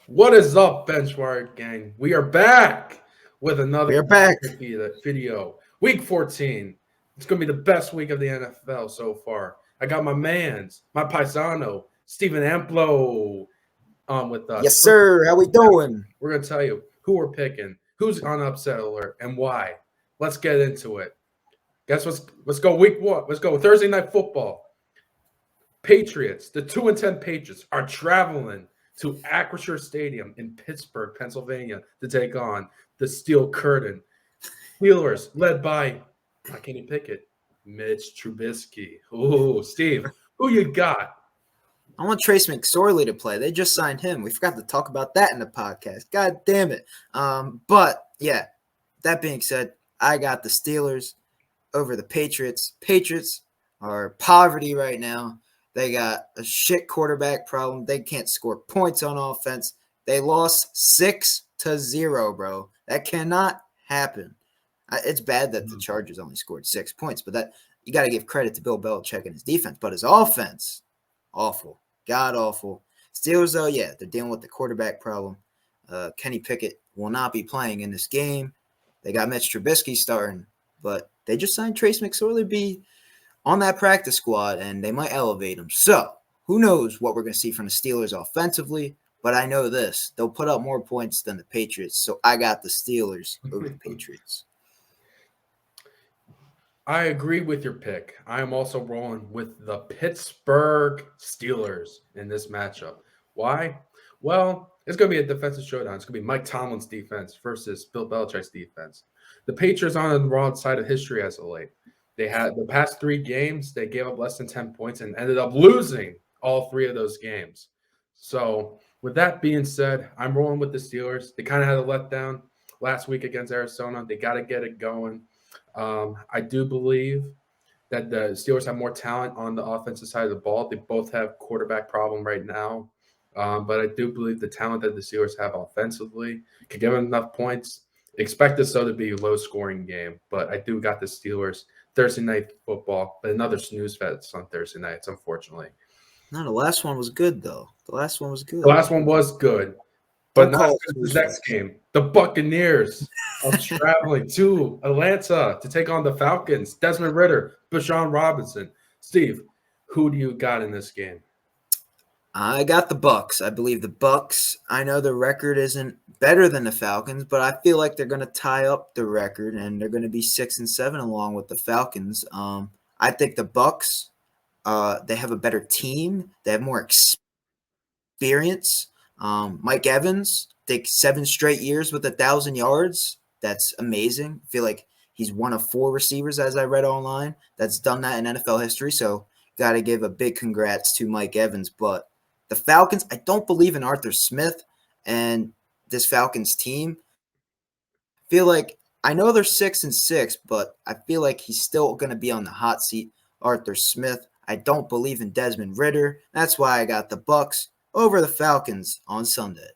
What is up, Benchmark Gang? We are back with We another are back. video. Week 14. It's going to be the best week of the NFL so far. I got my paisano, Steven Amplo, on with us. Yes, sir. How we doing? We're going to tell you who we're picking, who's on upset alert, and why. Let's get into it. Let's go week one. Let's go Thursday night football. Patriots, the 2-10 Patriots are traveling to Acrisure Stadium in Pittsburgh, Pennsylvania, to take on the Steel Curtain. Steelers, led by, I can't even pick it, Mitch Trubisky. Oh, Steve, who you got? I want Trace McSorley to play. They just signed him. We forgot to talk about that in the podcast. God damn it. But yeah, that being said, I got the Steelers over the Patriots. Patriots are poverty right now. They got a shit quarterback problem. They can't score points on offense. They lost 6-0, bro. That cannot happen. It's bad that the Chargers only scored 6 points, but that you got to give credit to Bill Belichick and his defense. But his offense, awful, god awful. Steelers, though, yeah, they're dealing with the quarterback problem. Kenny Pickett will not be playing in this game. They got Mitch Trubisky starting, but they just signed Trace McSorley to be on that practice squad, and they might elevate him. So who knows what we're going to see from the Steelers offensively, but I know this. They'll put up more points than the Patriots, so I got the Steelers over the Patriots. I agree with your pick. I am also rolling with the Pittsburgh Steelers in this matchup. Why? Well, it's going to be a defensive showdown. It's going to be Mike Tomlin's defense versus Bill Belichick's defense. The Patriots are on the wrong side of history as of late. They had the past 3 games, they gave up less than 10 points and ended up losing all 3 of those games. So, with that being said, I'm rolling with the Steelers. They kind of had a letdown last week against Arizona. They got to get it going. I do believe that the Steelers have more talent on the offensive side of the ball. They both have quarterback problem right now. But I do believe the talent that the Steelers have offensively can give them enough points. Expect this, though, to be a low-scoring game. But I do got the Steelers Thursday night football, but another snooze fest on Thursday nights, unfortunately. No, the last one was good, though. The last one was good. The last one was good. But not the next game. The Buccaneers are traveling to Atlanta to take on the Falcons. Desmond Ridder, Bijan Robinson. Steve, who do you got in this game? I got the Bucs. I believe the Bucs. I know the record isn't better than the Falcons, but I feel like they're going to tie up the record and they're going to be 6-7 along with the Falcons. I think the Bucs. They have a better team. They have more experience. Mike Evans, I think 7 straight years with 1,000 yards. That's amazing. I feel like he's one of 4 receivers, as I read online, that's done that in NFL history. So got to give a big congrats to Mike Evans. But the Falcons, I don't believe in Arthur Smith and this Falcons team. I feel like I know they're 6-6, but I feel like he's still going to be on the hot seat. Arthur Smith. I don't believe in Desmond Ridder. That's why I got the Bucs over the Falcons on Sunday.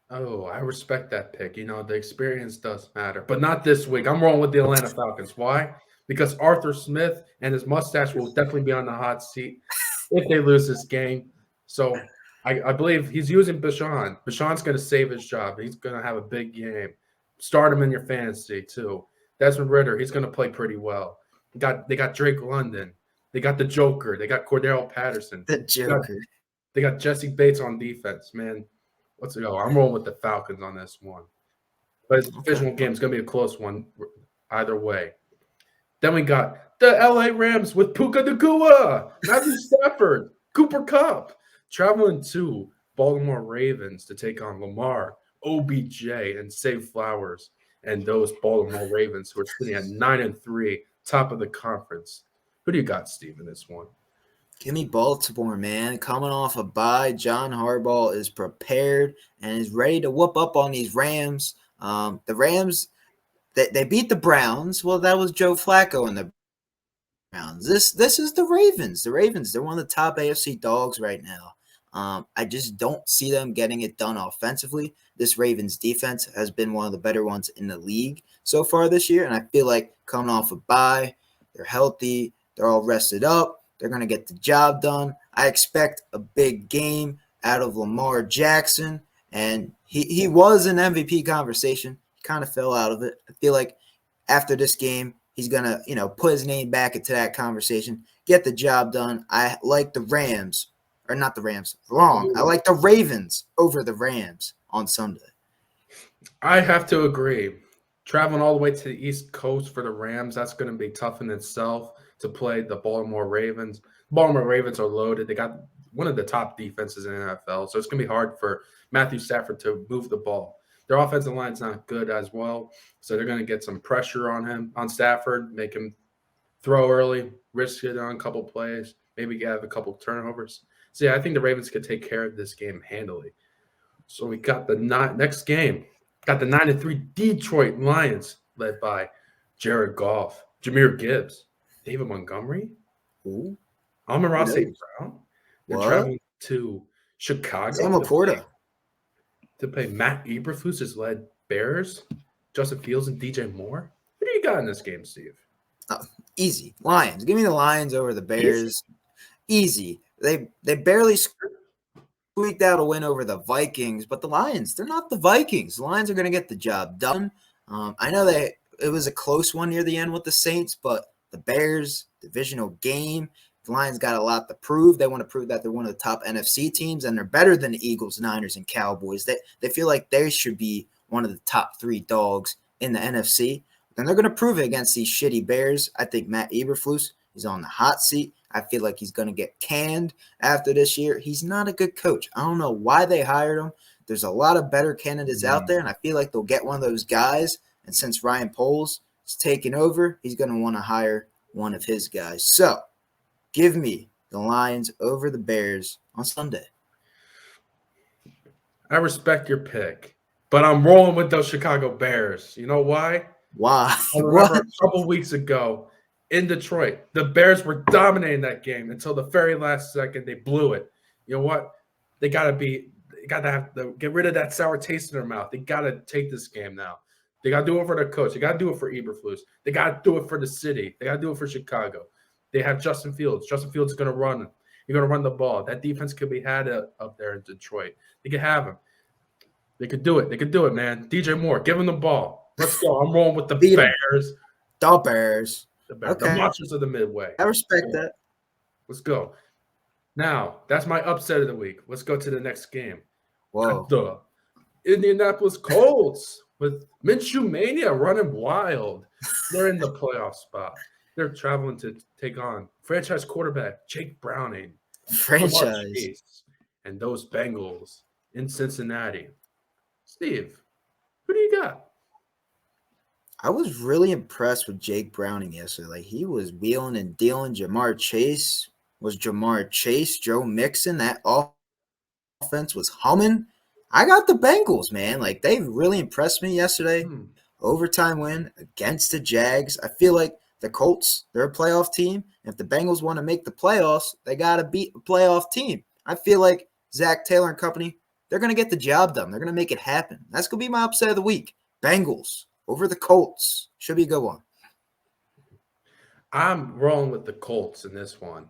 Oh, I respect that pick. You know, the experience does matter, but not this week. I'm rolling with the Atlanta Falcons. Why? Because Arthur Smith and his mustache will definitely be on the hot seat if they lose this game. So I believe he's using Bijan. Bijan's going to save his job. He's going to have a big game. Start him in your fantasy, too. Desmond Ridder, he's going to play pretty well. They got Drake London. They got the Joker. They got Cordell Patterson. The Joker. They got Jesse Bates on defense, man. Let's go. I'm rolling with the Falcons on this one. But it's a divisional game. It's going to be a close one either way. Then we got the LA Rams with Puka Nacua, Matthew Stafford, Cooper Kupp, traveling to Baltimore Ravens to take on Lamar, OBJ, and Save Flowers, and those Baltimore Ravens who are sitting at 9-3, top of the conference. Who do you got, Steve, in this one? Give me Baltimore, man. Coming off a bye, John Harbaugh is prepared and is ready to whoop up on these Rams. The Rams, they beat the Browns. Well, that was Joe Flacco and the Browns. This is the Ravens. The Ravens, they're one of the top AFC dogs right now. I just don't see them getting it done offensively. This Ravens defense has been one of the better ones in the league so far this year, and I feel like coming off a bye, they're healthy, they're all rested up. They're going to get the job done. I expect a big game out of Lamar Jackson. And he was in MVP conversation. He kind of fell out of it. I feel like after this game, he's going to, put his name back into that conversation, get the job done. I like the Rams, or not the Rams, wrong. I like the Ravens over the Rams on Sunday. I have to agree. Traveling all the way to the East Coast for the Rams, that's going to be tough in itself to play the Baltimore Ravens. Baltimore Ravens are loaded. They got one of the top defenses in the NFL, so it's going to be hard for Matthew Stafford to move the ball. Their offensive line's not good as well, so they're going to get some pressure on Stafford, make him throw early, risk it on a couple plays, maybe have a couple turnovers. So, yeah, I think the Ravens could take care of this game handily. So we got the next game. Got the 9-3 Detroit Lions led by Jared Goff, Jahmyr Gibbs, David Montgomery, Amon-Ra St. Brown. They're traveling to Chicago Sam Laporta to play Matt Eberflus's led Bears, Justin Fields, and DJ Moore. What do you got in this game, Steve? Easy. Lions. Give me the Lions over the Bears. Easy. They barely squeaked out a win over the Vikings, but the Lions, they're not the Vikings. The Lions are going to get the job done. I know that it was a close one near the end with the Saints, but the Bears, divisional game, the Lions got a lot to prove. They want to prove that they're one of the top NFC teams, and they're better than the Eagles, Niners, and Cowboys. They feel like they should be one of the top 3 dogs in the NFC, and they're going to prove it against these shitty Bears. I think Matt Eberflus is on the hot seat. I feel like he's going to get canned after this year. He's not a good coach. I don't know why they hired him. There's a lot of better candidates out there, and I feel like they'll get one of those guys. And since Ryan Poles is taking over, he's going to want to hire one of his guys. So give me the Lions over the Bears on Sunday. I respect your pick, but I'm rolling with those Chicago Bears. You know why? Why? I remember a couple weeks ago in Detroit, the Bears were dominating that game until the very last second. They blew it. You know what? They got to get rid of that sour taste in their mouth. They got to take this game now. They got to do it for their coach. They got to do it for Eberflus. They got to do it for the city. They got to do it for Chicago. They have Justin Fields. Justin Fields is going to run. You're going to run the ball. That defense could be had up there in Detroit. They could have him. They could do it. They could do it, man. DJ Moore, give him the ball. Let's go. I'm rolling with the Bears. The Bears. The Monsters of the Midway. I respect that. Let's go. Now, that's my upset of the week. Let's go to the next game. Whoa. The Indianapolis Colts with Minshew Mania running wild. They're in the playoff spot. They're traveling to take on franchise quarterback Jake Browning. And those Bengals in Cincinnati. Steve, who do you got? I was really impressed with Jake Browning yesterday. Like, he was wheeling and dealing. Jamar Chase. Joe Mixon. That offense was humming. I got the Bengals, man. Like, they really impressed me yesterday. Overtime win against the Jags. I feel like the Colts, they're a playoff team. If the Bengals want to make the playoffs, they got to beat a playoff team. I feel like Zach Taylor and company, they're going to get the job done. They're going to make it happen. That's going to be my upset of the week. Bengals over the Colts. Should be a good one. I'm rolling with the Colts in this one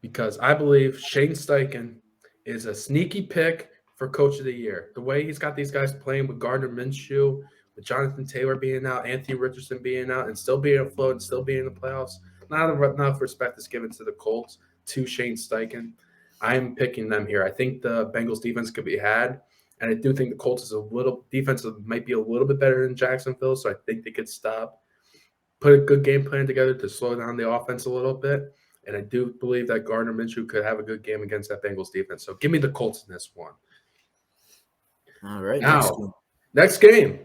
because I believe Shane Steichen is a sneaky pick for Coach of the Year. The way he's got these guys playing with Gardner Minshew, with Jonathan Taylor being out, Anthony Richardson being out, and still being afloat and still being in the playoffs, not enough respect is given to the Colts, to Shane Steichen. I'm picking them here. I think the Bengals defense could be had. And I do think the Colts is might be a little bit better than Jacksonville, so I think they could put a good game plan together to slow down the offense a little bit. And I do believe that Gardner Minshew could have a good game against that Bengals defense. So give me the Colts in this one. All right. Now, next game,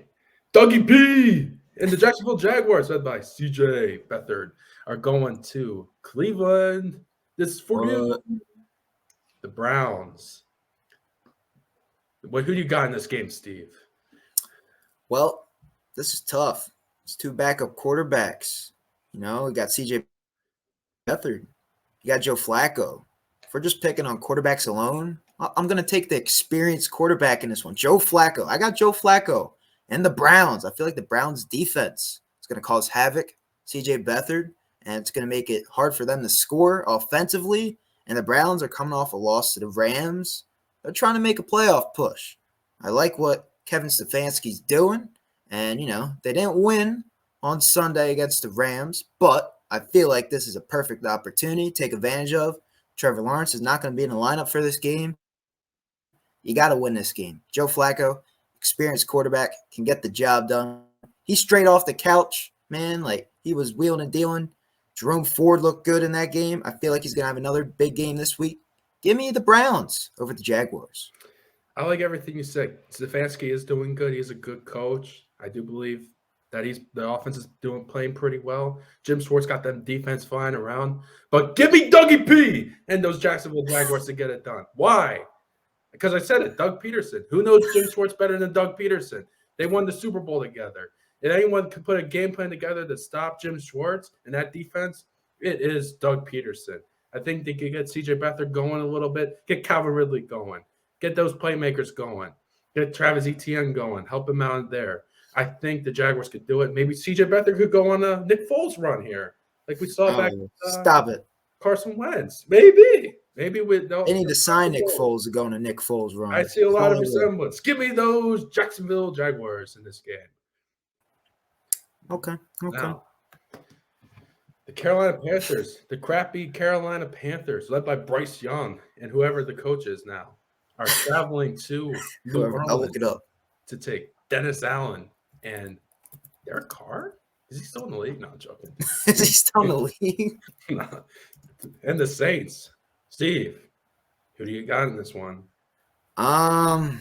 Dougie P and the Jacksonville Jaguars, led by CJ Beathard, are going to Cleveland. This is for you. The Browns. Who do you got in this game, Steve? Well, this is tough. It's 2 backup quarterbacks. We got CJ Beathard. You got Joe Flacco. If we're just picking on quarterbacks alone, I'm going to take the experienced quarterback in this one, Joe Flacco. I got Joe Flacco and the Browns. I feel like the Browns defense is going to cause havoc, CJ Beathard, and it's going to make it hard for them to score offensively. And the Browns are coming off a loss to the Rams. They're trying to make a playoff push. I like what Kevin Stefanski's doing. And, they didn't win on Sunday against the Rams, but I feel like this is a perfect opportunity to take advantage of. Trevor Lawrence is not going to be in the lineup for this game. You got to win this game. Joe Flacco, experienced quarterback, can get the job done. He's straight off the couch, man. Like, he was wheeling and dealing. Jerome Ford looked good in that game. I feel like he's going to have another big game this week. Give me the Browns over the Jaguars. I like everything you said. Stefanski is doing good. He's a good coach. I do believe that the offense is playing pretty well. Jim Schwartz got them defense flying around. But give me Dougie P and those Jacksonville Jaguars to get it done. Why? Because I said it, Doug Peterson. Who knows Jim Schwartz better than Doug Peterson? They won the Super Bowl together. If anyone can put a game plan together to stop Jim Schwartz and that defense, it is Doug Peterson. I think they could get C.J. Beathard going a little bit, get Calvin Ridley going, get those playmakers going, get Travis Etienne going, help him out there. I think the Jaguars could do it. Maybe C.J. Beathard could go on a Nick Foles run here, like we saw back. Stop it. Carson Wentz, maybe with they need to sign Nick Foles to go on a Nick Foles run. I see a lot of resemblance. Give me those Jacksonville Jaguars in this game. Okay. Now, the Carolina Panthers, the crappy Carolina Panthers, led by Bryce Young and whoever the coach is now, are traveling to New Orleans. I'll look it up. To take Dennis Allen and Derek Carr. Is he still in the league? No, I'm joking. Is he still in the league? No. And the Saints. Steve, who do you got in this one? I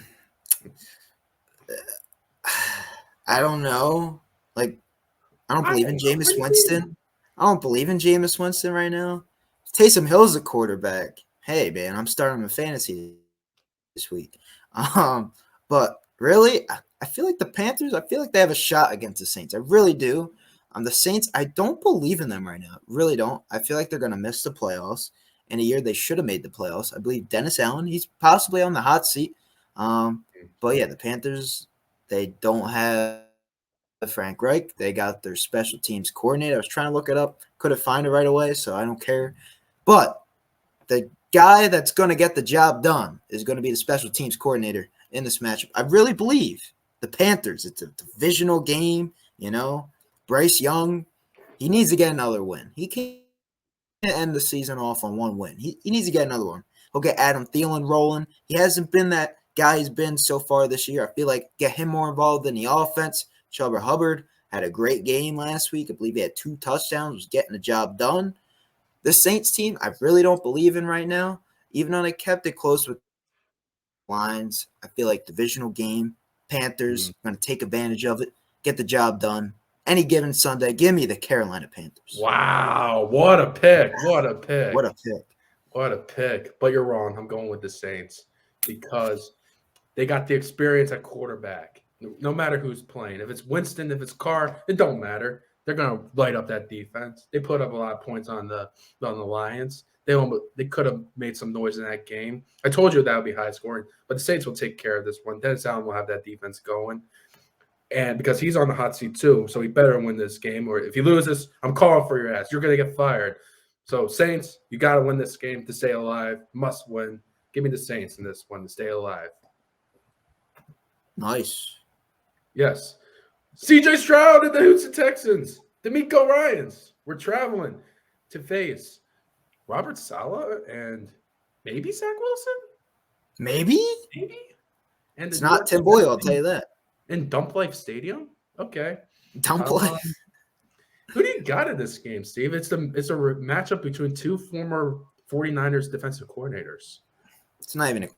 don't know. Like, I don't believe in Jameis Winston. I don't believe in Jameis Winston right now. Taysom Hill's a quarterback. Hey, man, I'm starting a fantasy this week. But really, I feel like the Panthers, I feel like they have a shot against the Saints. I really do. The Saints, I don't believe in them right now. Really don't. I feel like they're going to miss the playoffs. In a year they should have made the playoffs. I believe Dennis Allen, he's possibly on the hot seat. But yeah, the Panthers, they don't have Frank Reich. They got their special teams coordinator. I was trying to look it up. Couldn't find it right away, so I don't care. But the guy that's going to get the job done is going to be the special teams coordinator in this matchup. I really believe the Panthers. It's a divisional game, Bryce Young, he needs to get another win. He can't end the season off on one win. He needs to get another one. He'll get Adam Thielen rolling. He hasn't been that guy he's been so far this year. I feel like get him more involved in the offense. Chuba Hubbard had a great game last week. I believe he had 2 touchdowns, was getting the job done. The Saints team, I really don't believe in right now. Even though they kept it close with lines, I feel like divisional game, Panthers going to take advantage of it, get the job done. Any given Sunday, give me the Carolina Panthers. Wow, what a pick. But you're wrong. I'm going with the Saints because they got the experience at quarterback. No matter who's playing. If it's Winston, if it's Carr, it don't matter. They're going to light up that defense. They put up a lot of points on the Lions. They could have made some noise in that game. I told you that would be high scoring, but the Saints will take care of this one. Dennis Allen will have that defense going. And because he's on the hot seat too, so he better win this game. Or if he loses, I'm calling for your ass. You're going to get fired. So, Saints, you got to win this game to stay alive. Must win. Give me the Saints in this one to stay alive. Nice. Yes. C.J. Stroud and the Houston Texans. D'Amico Ryans. We're traveling to face Robert Saleh and maybe Zach Wilson? Maybe. And it's not Tim Boyle, I'll tell you that. In Dump Life Stadium? Okay. Dump Life. Who do you got in this game, Steve? It's a matchup between 2 former 49ers defensive coordinators. It's not even a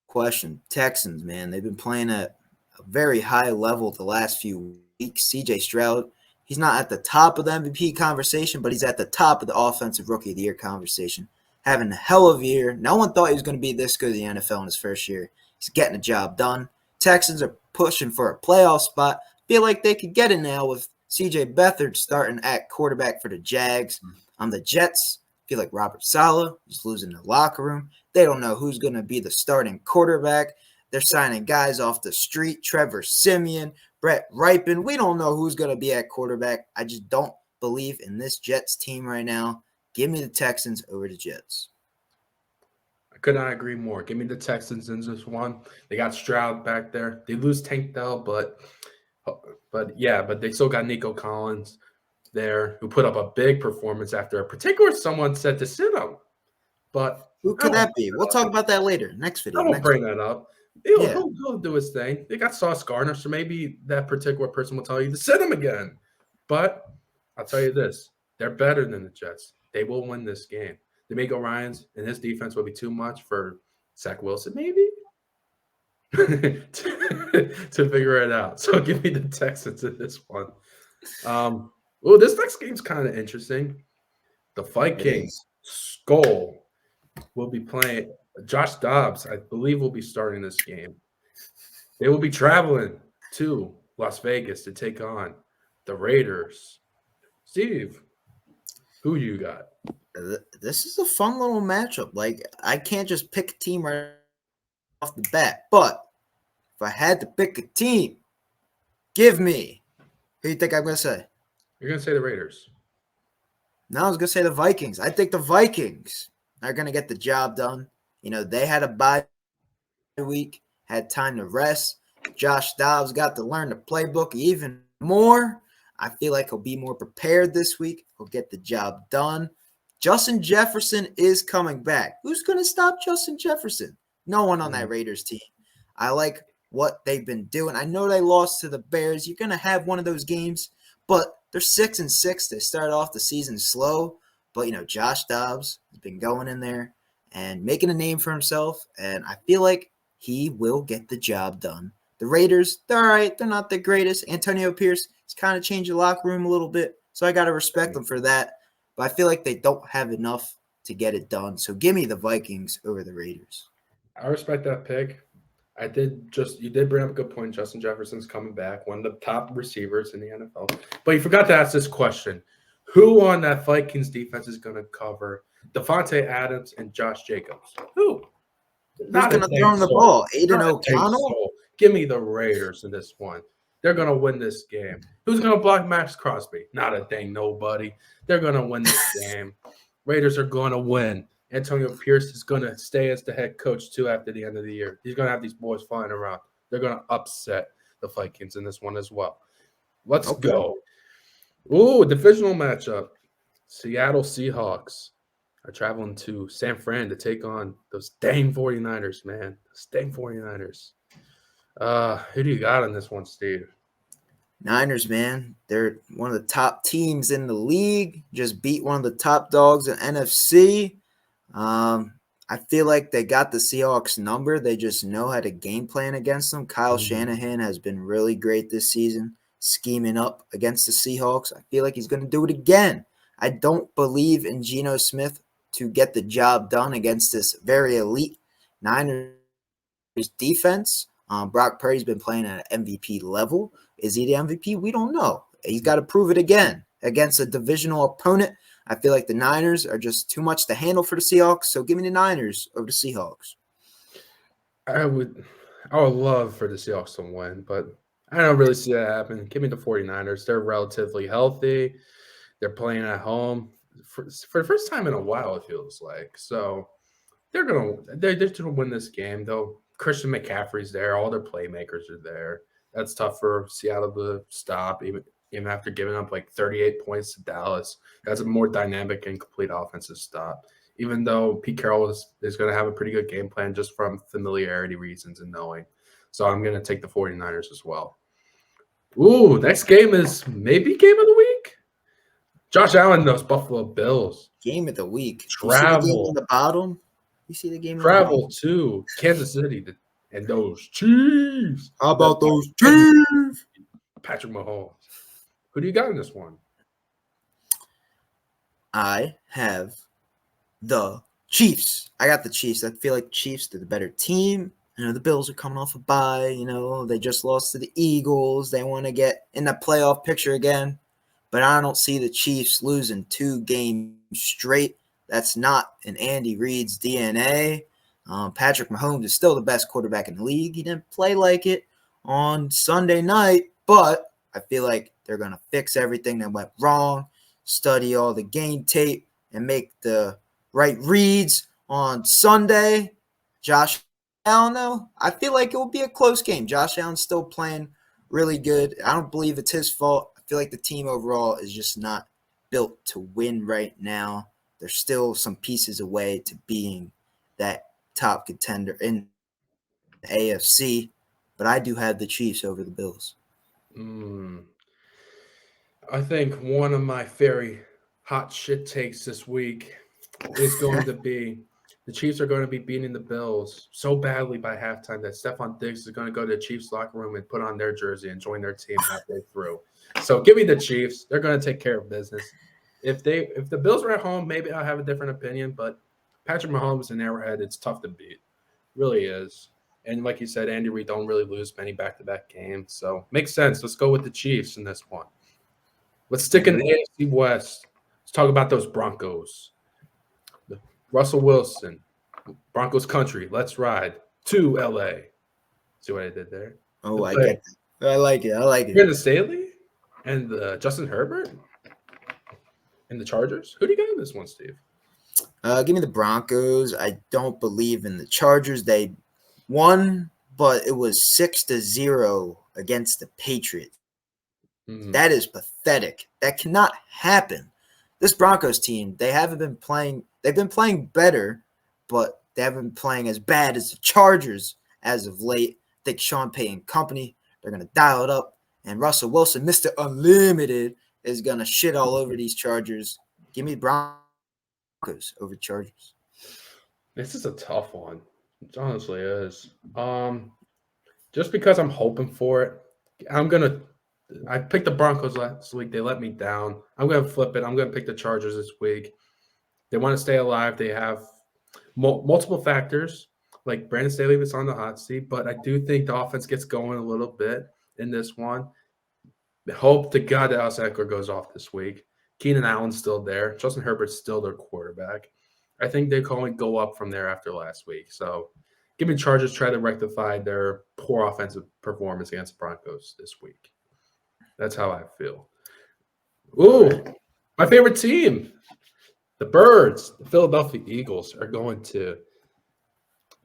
question. Texans, man, they've been playing at a very high level the last few weeks. C.J. Stroud, he's not at the top of the MVP conversation, but he's at the top of the Offensive Rookie of the Year conversation. Having a hell of a year. No one thought he was going to be this good in the NFL in his first year. He's getting the job done. Texans are pushing for a playoff spot. Feel like they could get it now with C.J. Beathard starting at quarterback for the Jags. On the Jets, feel like Robert Saleh is losing the locker room. They don't know who's going to be the starting quarterback. They're signing guys off the street. Trevor Siemian, Brett Ripon. We don't know who's going to be at quarterback. I just don't believe in this Jets team right now. Give me the Texans over the Jets. I Could not agree more. Give me the Texans in this one. They got Stroud back there. They lose Tank Dell, but they still got Nico Collins there, who put up a big performance after a particular someone said to sit him. But Who could that be? We'll talk about that later. Next video. I won't bring that up. He'll do his thing. They got Sauce Gardner, so maybe that particular person will tell you to sit him again. But I'll tell you this. They're better than the Jets. They will win this game. DeMeco Ryans and his defense will be too much for Zach Wilson, maybe, to figure it out. So give me the Texans in this one. This next game's kind of interesting. The Vikings Skull will be playing. Josh Dobbs, I believe, will be starting this game. They will be traveling to Las Vegas to take on the Raiders. Steve, who you got? This is a fun little matchup. Like, I can't just pick a team right off the bat, but if I had to pick a team, give me. Who do you think I'm going to say? You're going to say the Raiders. No, I was going to say the Vikings. I think the Vikings are going to get the job done. You know, they had a bye week, had time to rest. Josh Dobbs got to learn the playbook even more. I feel like he'll be more prepared this week. He'll get the job done. Justin Jefferson is coming back. Who's going to stop Justin Jefferson? No one on that Raiders team. I like what they've been doing. I know they lost to the Bears. You're going to have one of those games, but they're 6-6. They started off the season slow, but, you know, Josh Dobbs has been going in there and making a name for himself, and I feel like he will get the job done. The Raiders, they're all right. They're not the greatest. Antonio Pierce has kind of changed the locker room a little bit, so I got to respect them for that. But I feel like they don't have enough to get it done. So give me the Vikings over the Raiders. I respect that pick. You did bring up a good point. Justin Jefferson's coming back, one of the top receivers in the NFL. But you forgot to ask this question. Who on that Vikings defense is going to cover Devontae Adams and Josh Jacobs? Who? Who's going to throw the ball? Aiden O'Connell? Give me the Raiders in this one. They're going to win this game. Who's going to block Max Crosby? Not a dang nobody. They're going to win this game. Raiders are going to win. Antonio Pierce is going to stay as the head coach, too, after the end of the year. He's going to have these boys flying around. They're going to upset the Vikings in this one as well. Let's go. Ooh, divisional matchup. Seattle Seahawks are traveling to San Fran to take on those dang 49ers, man. Those dang 49ers. Who do you got on this one, Steve? Niners, man. They're one of the top teams in the league. Just beat one of the top dogs in NFC. I feel like they got the Seahawks number. They just know how to game plan against them. Kyle Shanahan has been really great this season, scheming up against the Seahawks. I feel like he's going to do it again. I don't believe in Geno Smith to get the job done against this very elite Niners defense. Brock Purdy's been playing at an MVP level. Is he the MVP? We don't know. He's got to prove it again against a divisional opponent. I feel like the Niners are just too much to handle for the Seahawks, so give me the Niners over the Seahawks. I would love for the Seahawks to win, but I don't really see that happen. Give me the 49ers. They're relatively healthy. They're playing at home for the first time in a while, it feels like. So they're gonna win this game, though. Christian McCaffrey's there. All their playmakers are there. That's tough for Seattle to stop, even after giving up like 38 points to Dallas. That's a more dynamic and complete offensive stop. Even though Pete Carroll is going to have a pretty good game plan just from familiarity reasons and knowing. So I'm going to take the 49ers as well. Ooh, next game is maybe game of the week. Josh Allen, those Buffalo Bills. Game of the week. Travel. You see the game on the bottom? You see the game on Travel to Kansas City and those Chiefs. How about those Chiefs? Patrick Mahomes. Who do you got in this one? I have the Chiefs. I got the Chiefs. I feel like the Chiefs, they're the better team. You know, the Bills are coming off a bye. You know, they just lost to the Eagles. They want to get in the playoff picture again. But I don't see the Chiefs losing 2 games straight. That's not in Andy Reid's DNA. Patrick Mahomes is still the best quarterback in the league. He didn't play like it on Sunday night, but I feel like they're going to fix everything that went wrong, study all the game tape, and make the right reads on Sunday. Josh Allen, though, I feel like it will be a close game. Josh Allen's still playing really good. I don't believe it's his fault. I feel like the team overall is just not built to win right now. There's still some pieces away to being that top contender in the AFC, but I do have the Chiefs over the Bills. I think one of my very hot shit takes this week is going to be the Chiefs are going to be beating the Bills so badly by halftime that Stephon Diggs is going to go to the Chiefs locker room and put on their jersey and join their team halfway through. So give me the Chiefs. They're going to take care of business. If the Bills were at home, maybe I'll have a different opinion, but Patrick Mahomes and Arrowhead, it's tough to beat. Really is. And like you said, Andy Reid don't really lose many back-to-back games. So makes sense. Let's go with the Chiefs in this one. Let's stick in the AFC West. Let's talk about those Broncos. Russell Wilson, Broncos country. Let's ride to LA. See what I did there? Oh, I get that. I like it. Brandon Staley and Justin Herbert and the Chargers. Who do you got in this one, Steve? Give me the Broncos. I don't believe in the Chargers. They won, but it was 6-0 against the Patriots. That is pathetic. That cannot happen. This Broncos team, they haven't been playing. They've been playing better, but they haven't been playing as bad as the Chargers as of late. I think Sean Payton company, they're going to dial it up. And Russell Wilson, Mr. Unlimited, is going to shit all over these Chargers. Give me Broncos over Chargers. This is a tough one. It honestly is. Just because I'm hoping for it, I picked the Broncos last week. They let me down. I'm going to flip it. I'm going to pick the Chargers this week. They want to stay alive. They have multiple factors, like Brandon Staley was on the hot seat, but I do think the offense gets going a little bit in this one. Hope to God that Alex Eckler goes off this week. Keenan Allen's still there. Justin Herbert's still their quarterback. I think they can only go up from there after last week. So give me Chargers try to rectify their poor offensive performance against the Broncos this week. That's how I feel. Ooh, my favorite team. The Birds, the Philadelphia Eagles, are going to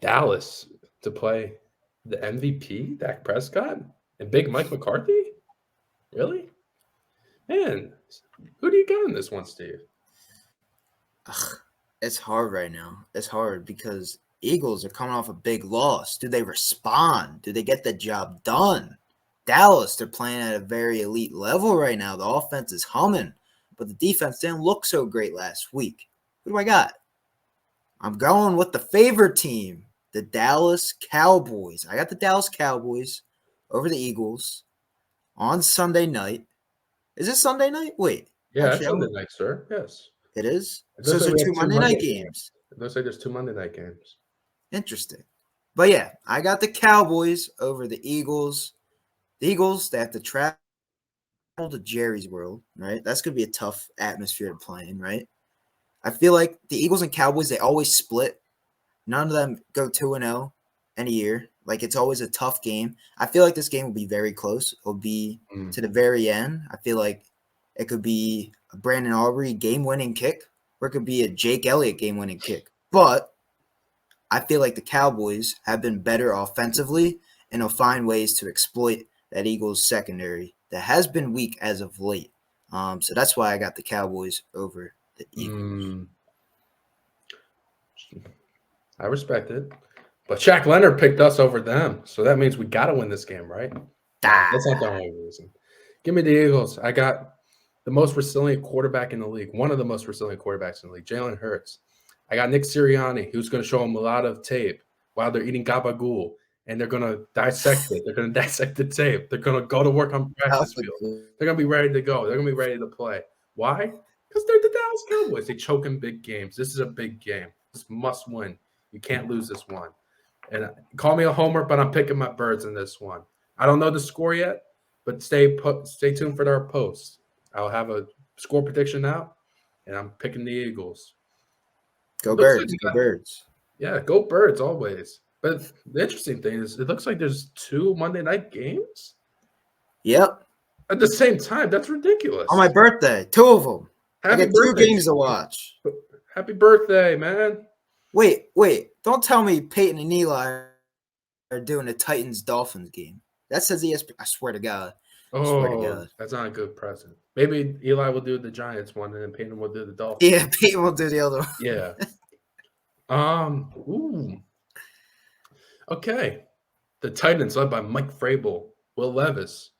Dallas to play the MVP, Dak Prescott, and Big Mike McCarthy? Really? Man, who do you got in this one, Steve? It's hard right now. It's hard because Eagles are coming off a big loss. Do they respond? Do they get the job done? Dallas, they're playing at a very elite level right now. The offense is humming, but the defense didn't look so great last week. Who do I got? I'm going with the favorite team, the Dallas Cowboys. I got the Dallas Cowboys over the Eagles on Sunday night. Is it Sunday night? Wait. Yeah, it's Sunday night, sir. Yes. It is? So those are two Monday night games. It looks like there's two Monday night games. Interesting. But yeah, I got the Cowboys over the Eagles. The Eagles, they have to travel to Jerry's World, right? That's going to be a tough atmosphere to play in, right? I feel like the Eagles and Cowboys, they always split. None of them go 2-0 in a year. Like, it's always a tough game. I feel like this game will be very close. It'll be to the very end. I feel like it could be a Brandon Aubrey game-winning kick, or it could be a Jake Elliott game-winning kick. But I feel like the Cowboys have been better offensively and will find ways to exploit that Eagles secondary that has been weak as of late. So that's why I got the Cowboys over the Eagles. I respect it. But Shaq Leonard picked us over them. So that means we got to win this game, right? That's not the only reason. Give me the Eagles. I got the most resilient quarterback in the league, one of the most resilient quarterbacks in the league, Jalen Hurts. I got Nick Sirianni, who's going to show them a lot of tape while they're eating gabagool, and they're going to dissect it. They're going to dissect the tape. They're going to go to work on practice field. They're going to be ready to go. They're going to be ready to play. Why? Because they're the Dallas Cowboys. They choke in big games. This is a big game. This must win. You can't lose this one. And call me a homer, but I'm picking my Birds in this one. I don't know the score yet, but stay tuned for our post. I'll have a score prediction now, and I'm picking the Eagles. Go Birds. Go Birds. Yeah, go Birds always. But the interesting thing is it looks like there's two Monday night games. Yep. At the same time. That's ridiculous. On my birthday. Two of them. I got 2 games to watch. Happy birthday, man. Wait. Don't tell me Peyton and Eli are doing a Titans-Dolphins game. That says ESPN. I swear to God. Oh, that's not a good present. Maybe Eli will do the Giants one, and then Peyton will do the Dolphins. Yeah, Peyton will do the other one. Yeah. Ooh. Okay. The Titans, led by Mike Vrabel, Will Levis,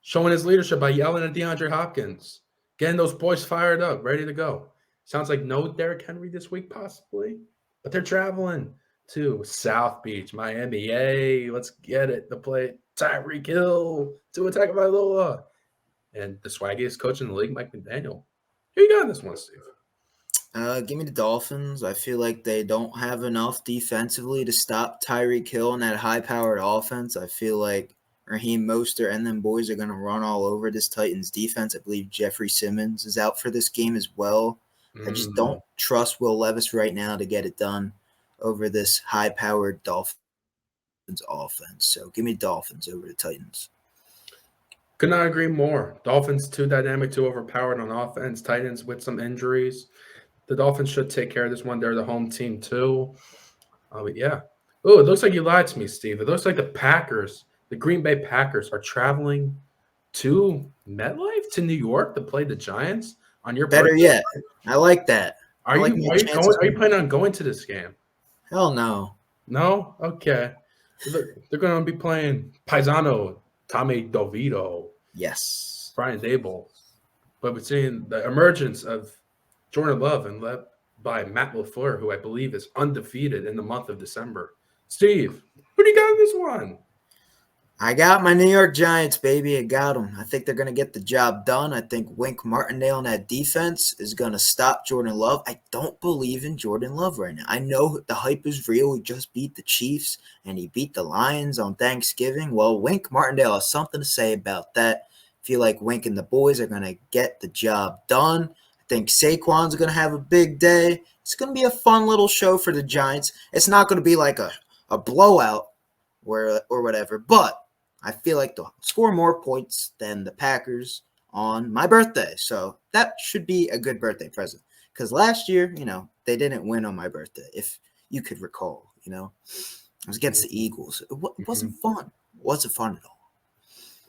showing his leadership by yelling at DeAndre Hopkins, getting those boys fired up, ready to go. Sounds like no Derrick Henry this week, possibly, but they're traveling to South Beach, Miami. Yay, let's get it to play Tyreek Hill to attack Vailoa. And the swaggiest coach in the league, Mike McDaniel. Who you got in this one, Steve? Give me the Dolphins. I feel like they don't have enough defensively to stop Tyreek Hill and that high-powered offense. I feel like Raheem Mostert and them boys are going to run all over this Titans defense. I believe Jeffrey Simmons is out for this game as well. I just don't trust Will Levis right now to get it done over this high-powered Dolphins offense. So give me Dolphins over the Titans. Could not agree more. Dolphins too dynamic, too overpowered on offense. Titans with some injuries. The Dolphins should take care of this one. They're the home team too. Yeah. Oh, it looks like you lied to me, Steve. It looks like the Packers, the Green Bay Packers, are traveling to MetLife, to New York, to play the Giants on your Better birthday. yet, I like that. Are you planning on going to this game? Hell no. No? Okay. They're going to be playing Paisano, Tommy DeVito. Yes. Brian Dable. But we're seeing the emergence of Jordan Love and led by Matt LaFleur, who I believe is undefeated in the month of December. Steve, who do you got in this one? I got my New York Giants, baby. I got them. I think they're going to get the job done. I think Wink Martindale and that defense is going to stop Jordan Love. I don't believe in Jordan Love right now. I know the hype is real. He just beat the Chiefs, and he beat the Lions on Thanksgiving. Well, Wink Martindale has something to say about that. I feel like Wink and the boys are going to get the job done. I think Saquon's going to have a big day. It's going to be a fun little show for the Giants. It's not going to be like a blowout or whatever, but I feel like they'll score more points than the Packers on my birthday. So that should be a good birthday present. Because last year, they didn't win on my birthday, if you could recall, It was against the Eagles. It wasn't fun. It wasn't fun at all.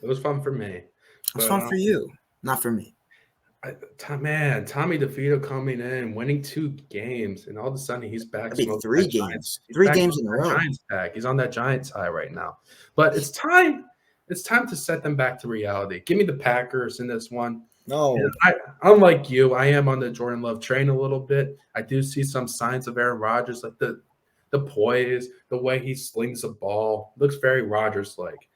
It was fun for me. It was fun for you, not for me. Tommy DeVito coming in, winning 2 games, and all of a sudden he's back. I mean, 3 games. 3 games in a row. Giants back. He's on that Giants high right now. But it's time. It's time to set them back to reality. Give me the Packers in this one. No. Unlike you, I am on the Jordan Love train a little bit. I do see some signs of Aaron Rodgers, like the poise, the way he slings the ball. Looks very Rodgers-like.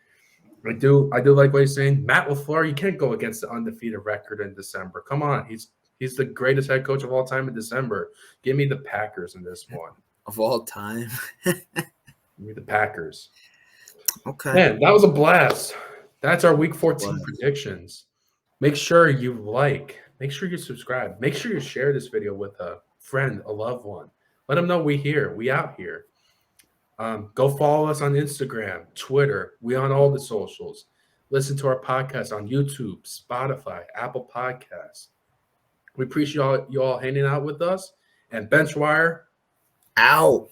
I do like what he's saying. Matt LaFleur, you can't go against the undefeated record in December. Come on. He's the greatest head coach of all time in December. Give me the Packers in this one. Of all time? Give me the Packers. Okay. Man, that was a blast. That's our Week 14 predictions. Make sure you make sure you subscribe. Make sure you share this video with a friend, a loved one. Let them know we out here. Go follow us on Instagram, Twitter. We on all the socials. Listen to our podcast on YouTube, Spotify, Apple Podcasts. We appreciate you all hanging out with us. And Benchwire out.